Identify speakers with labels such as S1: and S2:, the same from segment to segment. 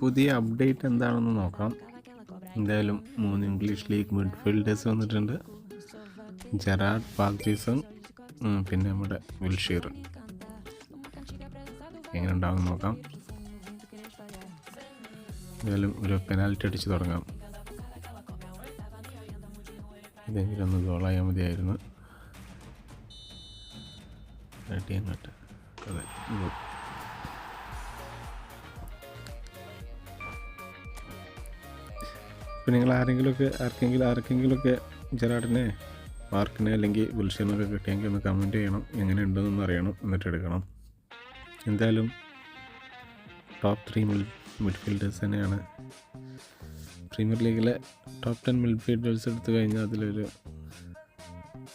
S1: പുതിയ അപ്ഡേറ്റ് എന്താണെന്ന് നോക്കാം. എന്തായാലും 3 ഇംഗ്ലീഷ് ലീഗ് മിഡ്ഫീൽഡേഴ്സ് വന്നിട്ടുണ്ട്. ജെറാർഡ്, പാർക്ക് ജീസൺ, പിന്നെ നമ്മുടെ വിൽഷീർ. എങ്ങനെ ഉണ്ടാവും നോക്കാം. എന്തായാലും ഒരു പെനാൽറ്റി അടിച്ച് തുടങ്ങാം. ഇതെങ്കിലും ഒന്ന് ഗോളായാൽ മതിയായിരുന്നു. റെഡി അങ്ങോട്ട്. അതെ, ഇപ്പം നിങ്ങൾ ആർക്കെങ്കിലുമൊക്കെ ജെറാർഡിനെ, പാർക്കിനെ അല്ലെങ്കിൽ വിൽഷീറിനൊക്കെ കിട്ടിയെങ്കിൽ ഒന്ന് കമൻറ്റ് ചെയ്യണം. എങ്ങനെ ഉണ്ടെന്നൊന്ന് അറിയണം, എന്നിട്ട് എടുക്കണം. എന്തായാലും ടോപ്പ് 3 മിഡ്ഫീൽഡേഴ്സ് തന്നെയാണ്. പ്രീമിയർ ലീഗിലെ ടോപ്പ് 10 മിഡ്ഫീൽഡേഴ്സ് എടുത്തു കഴിഞ്ഞാൽ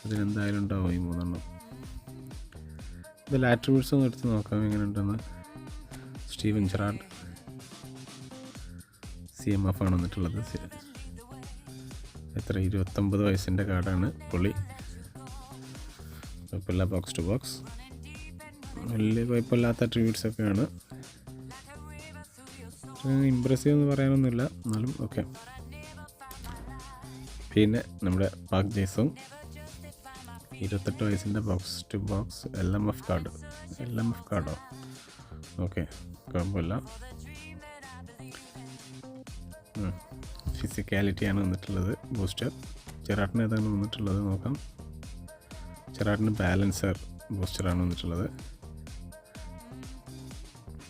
S1: അതിലെന്തായാലും ഉണ്ടാവും ഈ 3 എണ്ണം. ഇതിൽ ആട്രിബ്യൂട്ട്സ് ഒന്ന് എടുത്ത് നോക്കാം എങ്ങനെ ഉണ്ടെന്ന്. സ്റ്റീവൻ ജെറാർഡ് CMF ആണ് വന്നിട്ടുള്ളത്. എത്ര 29 വയസ്സിൻ്റെ കാർഡാണ് പുള്ളി. കുഴപ്പമില്ല, ബോക്സ് ടു ബോക്സ് വലിയ കുഴപ്പമില്ലാത്ത അട്രിബ്യൂട്ട്സൊക്കെയാണ്. ഇമ്പ്രസീവ് എന്ന് പറയാനൊന്നുമില്ല, എന്നാലും ഓക്കെ. പിന്നെ നമ്മുടെ പാർക്ക് ജീസൺ 28 വയസ്സിൻ്റെ ബോക്സ് ടു ബോക്സ് LMF കാർഡോ ഓക്കെ, കുഴപ്പമില്ല. ഫിസിക്കാലിറ്റിയാണ് വന്നിട്ടുള്ളത്. ബൂസ്റ്റർ. ജെറാർഡിന് ഏതാണ് വന്നിട്ടുള്ളത് നോക്കാം. ജെറാർഡിന് ബാലൻസർ ബൂസ്റ്ററാണ് വന്നിട്ടുള്ളത്.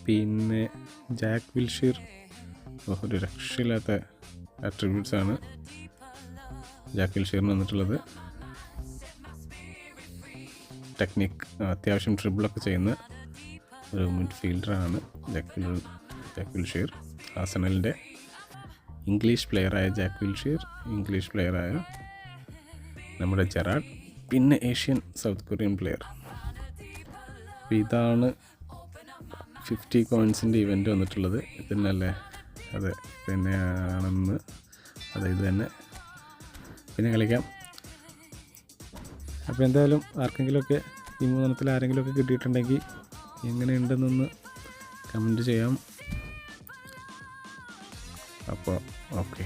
S1: പിന്നെ ജാക്ക് വിൽഷീർ, ഒരു രക്ഷയില്ലാത്ത അട്രിബ്യൂട്ട്സാണ് ജാക്ക് വിൽഷീറിന് വന്നിട്ടുള്ളത്. ടെക്നിക്, അത്യാവശ്യം ട്രിബിളൊക്കെ ചെയ്യുന്ന ഒരു മിഡ്ഫീൽഡറാണ് ജാക്ക് വിൽഷീർ. ആഴ്സണലിൻ്റെ ഇംഗ്ലീഷ് പ്ലെയറായ ജാക്ക് വിൽഷീർ, ഇംഗ്ലീഷ് പ്ലെയറായ നമ്മുടെ ജെറാർഡ്, പിന്നെ ഏഷ്യൻ സൗത്ത് കൊറിയൻ പ്ലെയർ. അപ്പോൾ ഇതാണ് 50 കോയിൻസിൻ്റെ ഇവൻറ്റ് വന്നിട്ടുള്ളത്. ഇത് തന്നെയല്ലേ? അതെ, ഇത് തന്നെയാണെന്ന്. അതെ, ഇത് തന്നെ. പിന്നെ കളിക്കാം. അപ്പോൾ എന്തായാലും ആർക്കെങ്കിലുമൊക്കെ ഈ 3 എണ്ണത്തിൽ ആരെങ്കിലുമൊക്കെ കിട്ടിയിട്ടുണ്ടെങ്കിൽ എങ്ങനെയുണ്ടെന്നൊന്ന് കമൻറ്റ് ചെയ്യാം. അപ്പോൾ ഓക്കെ.